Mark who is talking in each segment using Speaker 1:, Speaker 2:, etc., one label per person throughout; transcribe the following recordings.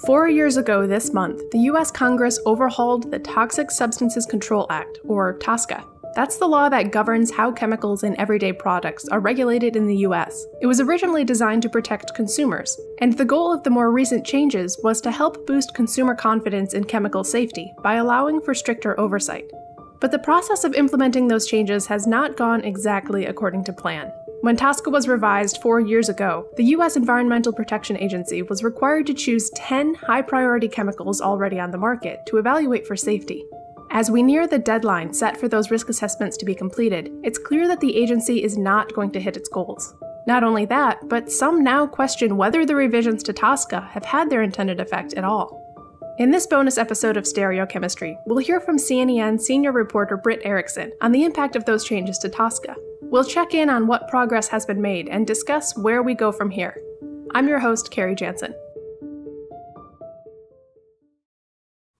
Speaker 1: 4 years ago this month, the U.S. Congress overhauled the Toxic Substances Control Act, or TSCA. That's the law that governs how chemicals in everyday products are regulated in the U.S. It was originally designed to protect consumers, and the goal of the more recent changes was to help boost consumer confidence in chemical safety by allowing for stricter oversight. But the process of implementing those changes has not gone exactly according to plan. When TSCA was revised 4 years ago, the U.S. Environmental Protection Agency was required to choose 10 high-priority chemicals already on the market to evaluate for safety. As we near the deadline set for those risk assessments to be completed, it's clear that the agency is not going to hit its goals. Not only that, but some now question whether the revisions to TSCA have had their intended effect at all. In this bonus episode of Stereochemistry, we'll hear from C&EN senior reporter Britt Erickson on the impact of those changes to TSCA. We'll check in on what progress has been made and discuss where we go from here. I'm your host, Kerri Jansen.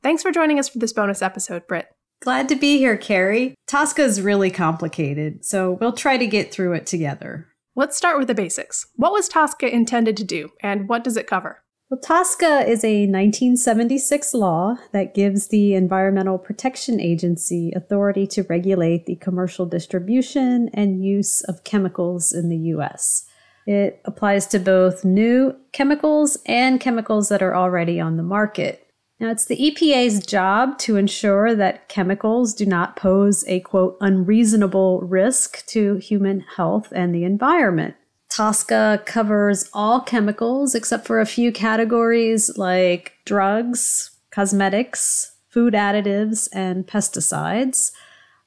Speaker 1: Thanks for joining us for this bonus episode, Britt.
Speaker 2: Glad to be here, Kerri. TSCA is really complicated, so we'll try to get through it together.
Speaker 1: Let's start with the basics. What was TSCA intended to do, and what does it cover?
Speaker 2: Well, TSCA is a 1976 law that gives the Environmental Protection Agency authority to regulate the commercial distribution and use of chemicals in the U.S. It applies to both new chemicals and chemicals that are already on the market. Now, it's the EPA's job to ensure that chemicals do not pose a, quote, unreasonable risk to human health and the environment. TSCA covers all chemicals except for a few categories like drugs, cosmetics, food additives, and pesticides.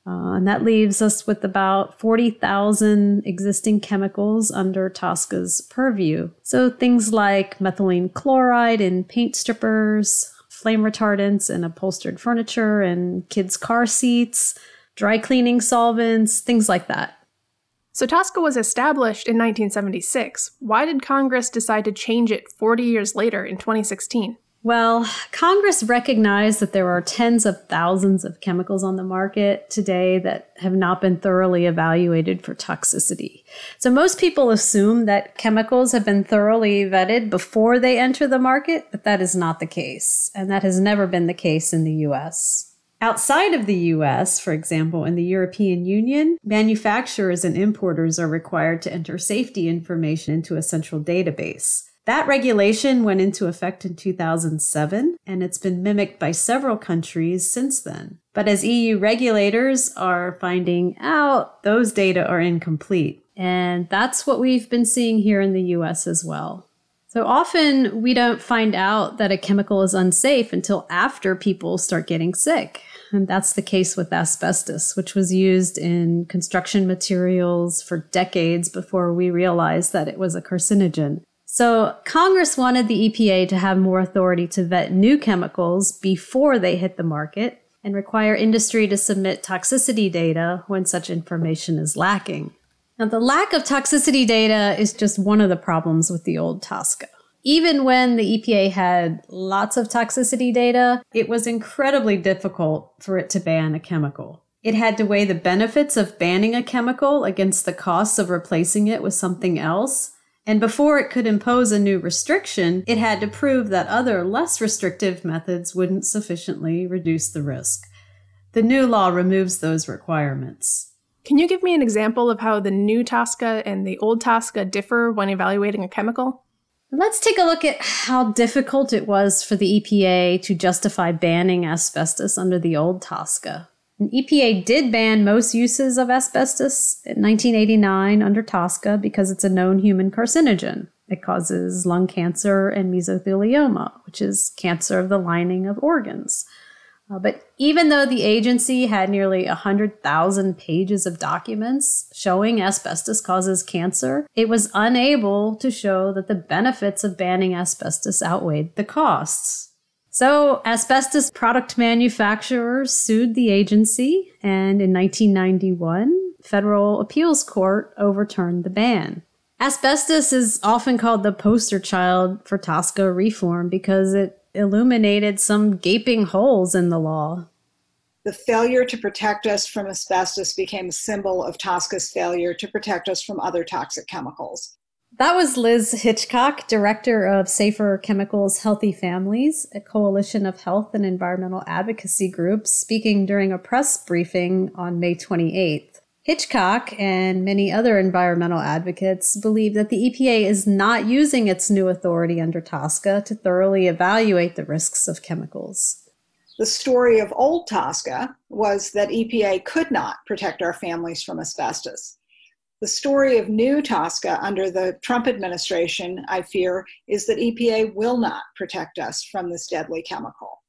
Speaker 2: And that leaves us with about 40,000 existing chemicals under TSCA's purview. So things like methylene chloride in paint strippers, flame retardants in upholstered furniture and kids' car seats, dry cleaning solvents, things like that.
Speaker 1: So TSCA was established in 1976. Why did Congress decide to change it 40 years later in 2016?
Speaker 2: Well, Congress recognized that there are tens of thousands of chemicals on the market today that have not been thoroughly evaluated for toxicity. So most people assume that chemicals have been thoroughly vetted before they enter the market, but that is not the case. And that has never been the case in the U.S. Outside of the U.S., for example, in the European Union, manufacturers and importers are required to enter safety information into a central database. That regulation went into effect in 2007, and it's been mimicked by several countries since then. But as EU regulators are finding out, those data are incomplete. And that's what we've been seeing here in the U.S. as well. So often we don't find out that a chemical is unsafe until after people start getting sick. And that's the case with asbestos, which was used in construction materials for decades before we realized that it was a carcinogen. So Congress wanted the EPA to have more authority to vet new chemicals before they hit the market and require industry to submit toxicity data when such information is lacking. Now, the lack of toxicity data is just one of the problems with the old TSCA. Even when the EPA had lots of toxicity data, it was incredibly difficult for it to ban a chemical. It had to weigh the benefits of banning a chemical against the costs of replacing it with something else. And before it could impose a new restriction, it had to prove that other less restrictive methods wouldn't sufficiently reduce the risk. The new law removes those requirements.
Speaker 1: Can you give me an example of how the new TSCA and the old TSCA differ when evaluating a chemical?
Speaker 2: Let's take a look at how difficult it was for the EPA to justify banning asbestos under the old TSCA. And EPA did ban most uses of asbestos in 1989 under TSCA because it's a known human carcinogen. It causes lung cancer and mesothelioma, which is cancer of the lining of organs. But even though the agency had nearly 100,000 pages of documents showing asbestos causes cancer, it was unable to show that the benefits of banning asbestos outweighed the costs. So asbestos product manufacturers sued the agency, and in 1991, Federal Appeals Court overturned the ban. Asbestos is often called the poster child for TSCA reform because it illuminated some gaping holes in the law.
Speaker 3: The failure to protect us from asbestos became a symbol of TSCA's failure to protect us from other toxic chemicals.
Speaker 2: That was Liz Hitchcock, director of Safer Chemicals, Healthy Families, a coalition of health and environmental advocacy groups, speaking during a press briefing on May 28th. Hitchcock and many other environmental advocates believe that the EPA is not using its new authority under TSCA to thoroughly evaluate the risks of chemicals.
Speaker 3: The story of old TSCA was that EPA could not protect our families from asbestos. The story of new TSCA under the Trump administration, I fear, is that EPA will not protect us from this deadly chemical.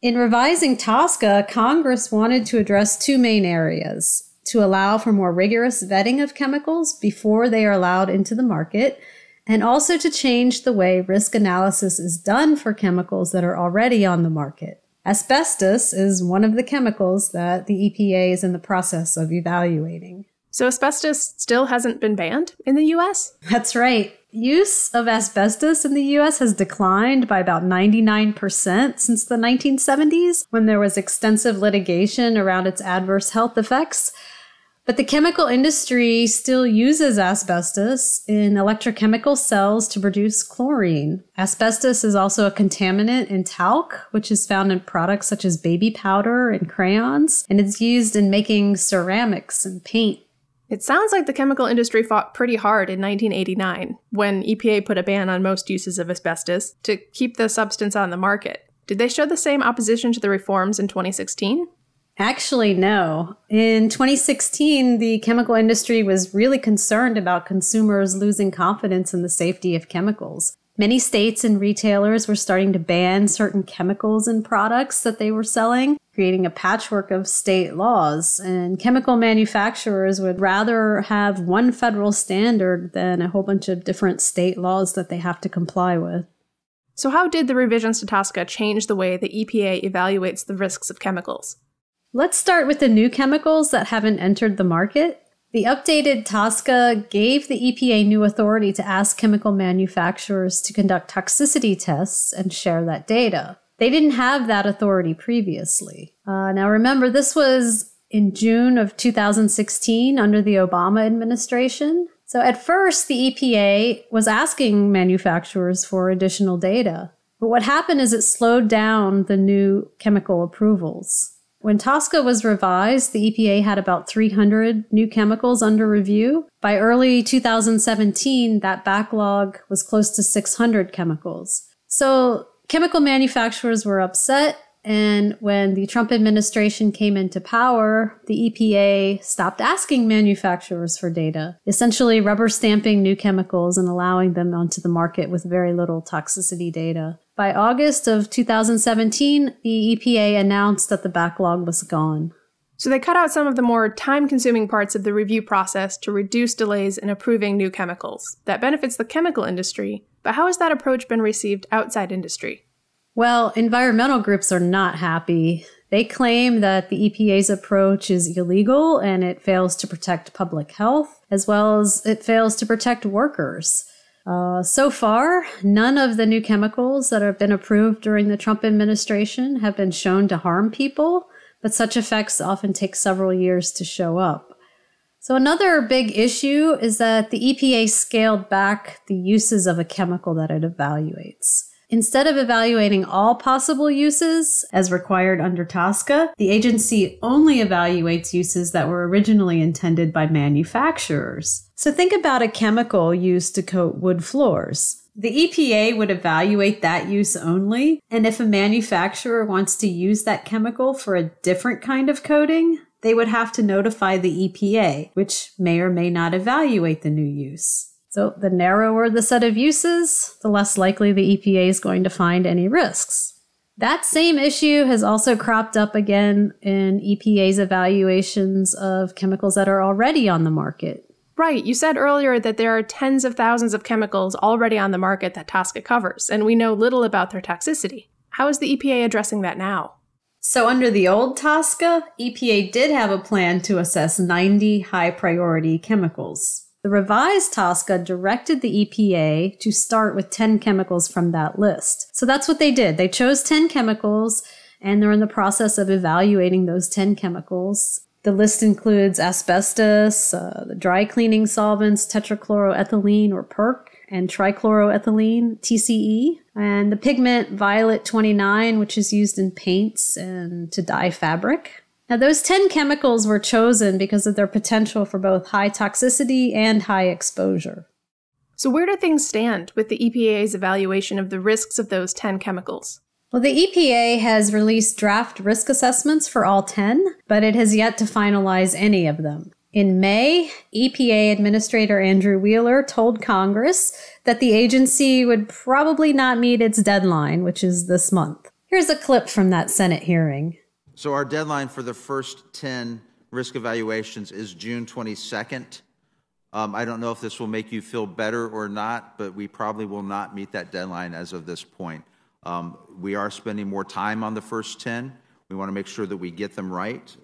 Speaker 2: In revising TSCA, Congress wanted to address two main areas: to allow for more rigorous vetting of chemicals before they are allowed into the market, and also to change the way risk analysis is done for chemicals that are already on the market. Asbestos is one of the chemicals that the EPA is in the process of evaluating.
Speaker 1: So asbestos still hasn't been banned in the US?
Speaker 2: That's right. Use of asbestos in the US has declined by about 99% since the 1970s, when there was extensive litigation around its adverse health effects. But the chemical industry still uses asbestos in electrochemical cells to produce chlorine. Asbestos is also a contaminant in talc, which is found in products such as baby powder and crayons, and it's used in making ceramics and paint.
Speaker 1: It sounds like the chemical industry fought pretty hard in 1989, when EPA put a ban on most uses of asbestos to keep the substance on the market. Did they show the same opposition to the reforms in 2016?
Speaker 2: Actually, no. In 2016, the chemical industry was really concerned about consumers losing confidence in the safety of chemicals. Many states and retailers were starting to ban certain chemicals in products that they were selling, creating a patchwork of state laws. And chemical manufacturers would rather have one federal standard than a whole bunch of different state laws that they have to comply with.
Speaker 1: So how did the revisions to TSCA change the way the EPA evaluates the risks of chemicals?
Speaker 2: Let's start with the new chemicals that haven't entered the market. The updated TSCA gave the EPA new authority to ask chemical manufacturers to conduct toxicity tests and share that data. They didn't have that authority previously. Now remember, this was in June of 2016 under the Obama administration. So at first, the EPA was asking manufacturers for additional data. But what happened is it slowed down the new chemical approvals. When TSCA was revised, the EPA had about 300 new chemicals under review. By early 2017, that backlog was close to 600 chemicals. So chemical manufacturers were upset, and when the Trump administration came into power, the EPA stopped asking manufacturers for data, essentially rubber stamping new chemicals and allowing them onto the market with very little toxicity data. By August of 2017, the EPA announced that the backlog was gone.
Speaker 1: So they cut out some of the more time-consuming parts of the review process to reduce delays in approving new chemicals. That benefits the chemical industry, but how has that approach been received outside industry?
Speaker 2: Well, environmental groups are not happy. They claim that the EPA's approach is illegal and it fails to protect public health, as well as it fails to protect workers. So far, none of the new chemicals that have been approved during the Trump administration have been shown to harm people, but such effects often take several years to show up. So another big issue is that the EPA scaled back the uses of a chemical that it evaluates. Instead of evaluating all possible uses, as required under TSCA, the agency only evaluates uses that were originally intended by manufacturers. So think about a chemical used to coat wood floors. The EPA would evaluate that use only, and if a manufacturer wants to use that chemical for a different kind of coating, they would have to notify the EPA, which may or may not evaluate the new use. So the narrower the set of uses, the less likely the EPA is going to find any risks. That same issue has also cropped up again in EPA's evaluations of chemicals that are already on the market.
Speaker 1: Right. You said earlier that there are tens of thousands of chemicals already on the market that TSCA covers, and we know little about their toxicity. How is the EPA addressing that now?
Speaker 2: So under the old TSCA, EPA did have a plan to assess 90 high-priority chemicals. The revised TSCA directed the EPA to start with 10 chemicals from that list. So that's what they did. They chose 10 chemicals, and they're in the process of evaluating those 10 chemicals. The list includes asbestos, the dry cleaning solvents, tetrachloroethylene or PERC, and trichloroethylene, TCE, and the pigment violet 29, which is used in paints and to dye fabric. Now, those 10 chemicals were chosen because of their potential for both high toxicity and high exposure.
Speaker 1: So where do things stand with the EPA's evaluation of the risks of those 10 chemicals?
Speaker 2: Well, the EPA has released draft risk assessments for all 10, but it has yet to finalize any of them. In May, EPA Administrator Andrew Wheeler told Congress that the agency would probably not meet its deadline, which is this month. Here's a clip from that Senate hearing.
Speaker 4: So our deadline for the first 10 risk evaluations is June 22nd. I don't know if this will make you feel better or not, but we probably will not meet that deadline as of this point. We are spending more time on the first 10. We want to make sure that we get them right.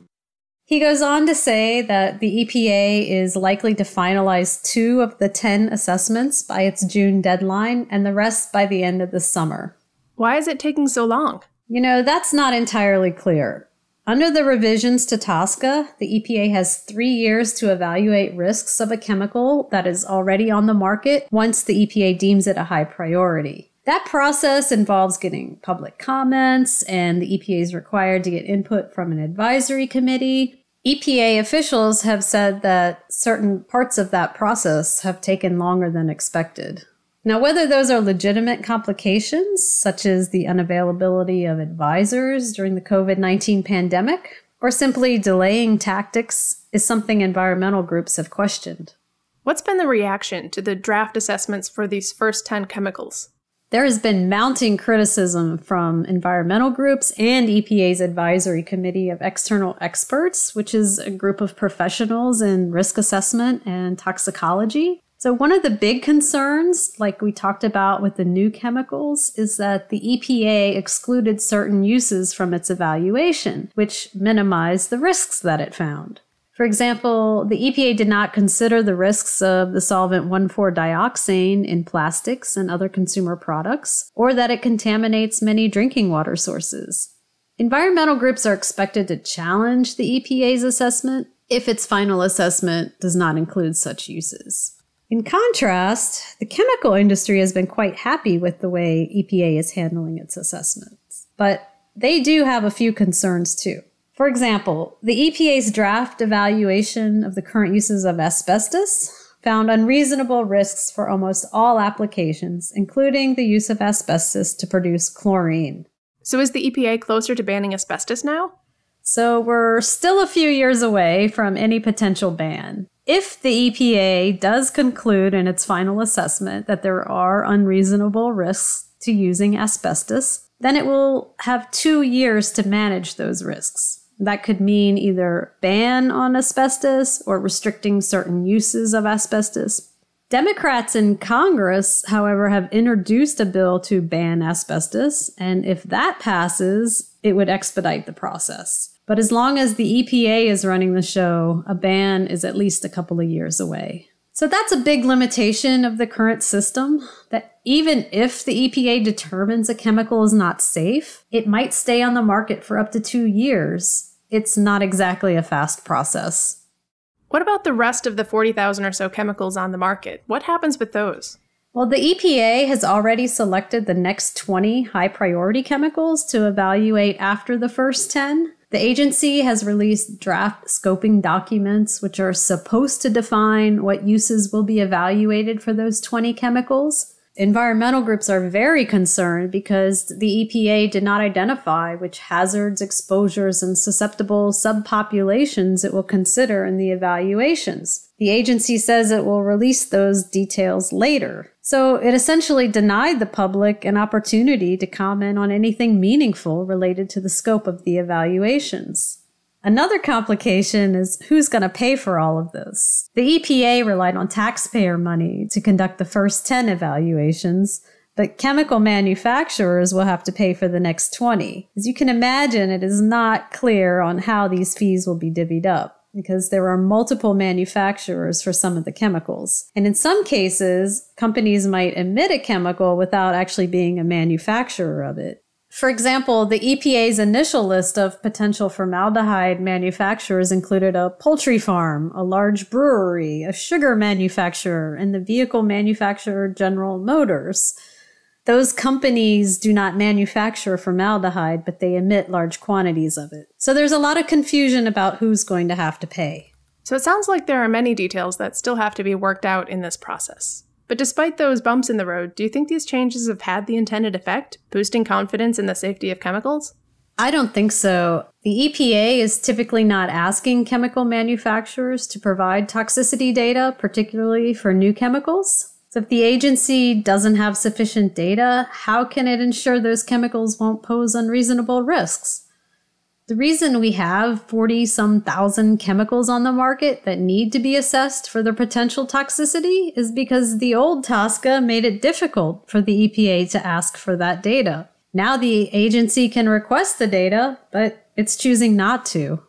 Speaker 2: He goes on to say that the EPA is likely to finalize 2 of the 10 assessments by its June deadline and the rest by the end of the summer.
Speaker 1: Why is it taking so long?
Speaker 2: That's not entirely clear. Under the revisions to TSCA, the EPA has 3 years to evaluate risks of a chemical that is already on the market once the EPA deems it a high priority. That process involves getting public comments, and the EPA is required to get input from an advisory committee. EPA officials have said that certain parts of that process have taken longer than expected. Now, whether those are legitimate complications, such as the unavailability of advisors during the COVID-19 pandemic, or simply delaying tactics, is something environmental groups have questioned.
Speaker 1: What's been the reaction to the draft assessments for these first 10 chemicals?
Speaker 2: There has been mounting criticism from environmental groups and EPA's Advisory Committee of External Experts, which is a group of professionals in risk assessment and toxicology. So one of the big concerns, like we talked about with the new chemicals, is that the EPA excluded certain uses from its evaluation, which minimized the risks that it found. For example, the EPA did not consider the risks of the solvent 1,4-dioxane in plastics and other consumer products, or that it contaminates many drinking water sources. Environmental groups are expected to challenge the EPA's assessment if its final assessment does not include such uses. In contrast, the chemical industry has been quite happy with the way EPA is handling its assessments, but they do have a few concerns too. For example, the EPA's draft evaluation of the current uses of asbestos found unreasonable risks for almost all applications, including the use of asbestos to produce chlorine.
Speaker 1: So is the EPA closer to banning asbestos now?
Speaker 2: So we're still a few years away from any potential ban. If the EPA does conclude in its final assessment that there are unreasonable risks to using asbestos, then it will have 2 years to manage those risks. That could mean either ban on asbestos or restricting certain uses of asbestos. Democrats in Congress, however, have introduced a bill to ban asbestos, and if that passes, it would expedite the process. But as long as the EPA is running the show, a ban is at least a couple of years away. So that's a big limitation of the current system, that even if the EPA determines a chemical is not safe, it might stay on the market for up to 2 years. It's not exactly a fast process.
Speaker 1: What about the rest of the 40,000 or so chemicals on the market? What happens with those?
Speaker 2: Well, the EPA has already selected the next 20 high-priority chemicals to evaluate after the first 10. The agency has released draft scoping documents, which are supposed to define what uses will be evaluated for those 20 chemicals. Environmental groups are very concerned because the EPA did not identify which hazards, exposures, and susceptible subpopulations it will consider in the evaluations. The agency says it will release those details later. So it essentially denied the public an opportunity to comment on anything meaningful related to the scope of the evaluations. Another complication is who's going to pay for all of this. The EPA relied on taxpayer money to conduct the first 10 evaluations, but chemical manufacturers will have to pay for the next 20. As you can imagine, it is not clear on how these fees will be divvied up, because there are multiple manufacturers for some of the chemicals. And in some cases, companies might emit a chemical without actually being a manufacturer of it. For example, the EPA's initial list of potential formaldehyde manufacturers included a poultry farm, a large brewery, a sugar manufacturer, and the vehicle manufacturer General Motors. Those companies do not manufacture formaldehyde, but they emit large quantities of it. So there's a lot of confusion about who's going to have to pay.
Speaker 1: So it sounds like there are many details that still have to be worked out in this process. But despite those bumps in the road, do you think these changes have had the intended effect, boosting confidence in the safety of chemicals?
Speaker 2: I don't think so. The EPA is typically not asking chemical manufacturers to provide toxicity data, particularly for new chemicals. So if the agency doesn't have sufficient data, how can it ensure those chemicals won't pose unreasonable risks? The reason we have 40-some thousand chemicals on the market that need to be assessed for their potential toxicity is because the old TSCA made it difficult for the EPA to ask for that data. Now the agency can request the data, but it's choosing not to.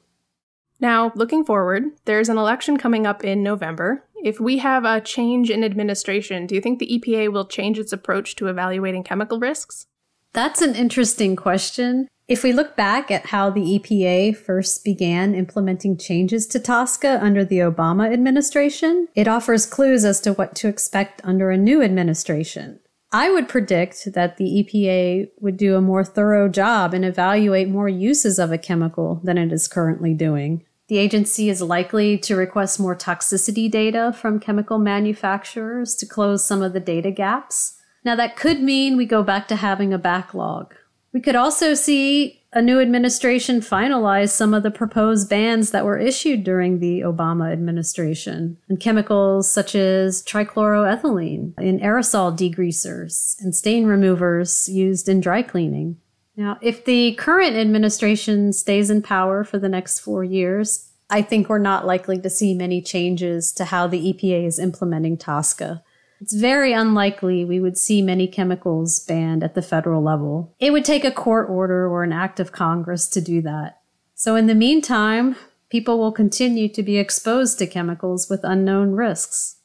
Speaker 1: Now, looking forward, there's an election coming up in November. If we have a change in administration, do you think the EPA will change its approach to evaluating chemical risks?
Speaker 2: That's an interesting question. If we look back at how the EPA first began implementing changes to TSCA under the Obama administration, it offers clues as to what to expect under a new administration. I would predict that the EPA would do a more thorough job and evaluate more uses of a chemical than it is currently doing. The agency is likely to request more toxicity data from chemical manufacturers to close some of the data gaps. Now, that could mean we go back to having a backlog. We could also see a new administration finalize some of the proposed bans that were issued during the Obama administration on chemicals such as trichloroethylene in aerosol degreasers and stain removers used in dry cleaning. Now, if the current administration stays in power for the next 4 years, I think we're not likely to see many changes to how the EPA is implementing TSCA. It's very unlikely we would see many chemicals banned at the federal level. It would take a court order or an act of Congress to do that. So in the meantime, people will continue to be exposed to chemicals with unknown risks.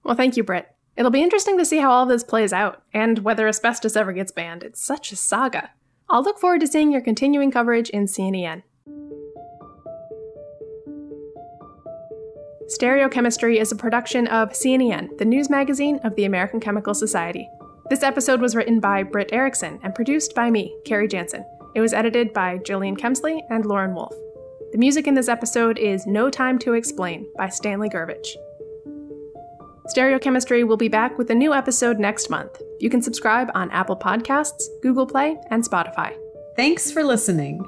Speaker 1: Well, thank you, Britt. It'll be interesting to see how all this plays out, and whether asbestos ever gets banned. It's such a saga. I'll look forward to seeing your continuing coverage in C&EN. Stereochemistry is a production of C&EN, the news magazine of the American Chemical Society. This episode was written by Britt Erickson and produced by me, Kerri Jansen. It was edited by Jillian Kemsley and Lauren Wolfe. The music in this episode is No Time to Explain by Stanley Gurvich. Stereochemistry will be back with a new episode next month. You can subscribe on Apple Podcasts, Google Play, and Spotify.
Speaker 2: Thanks for listening.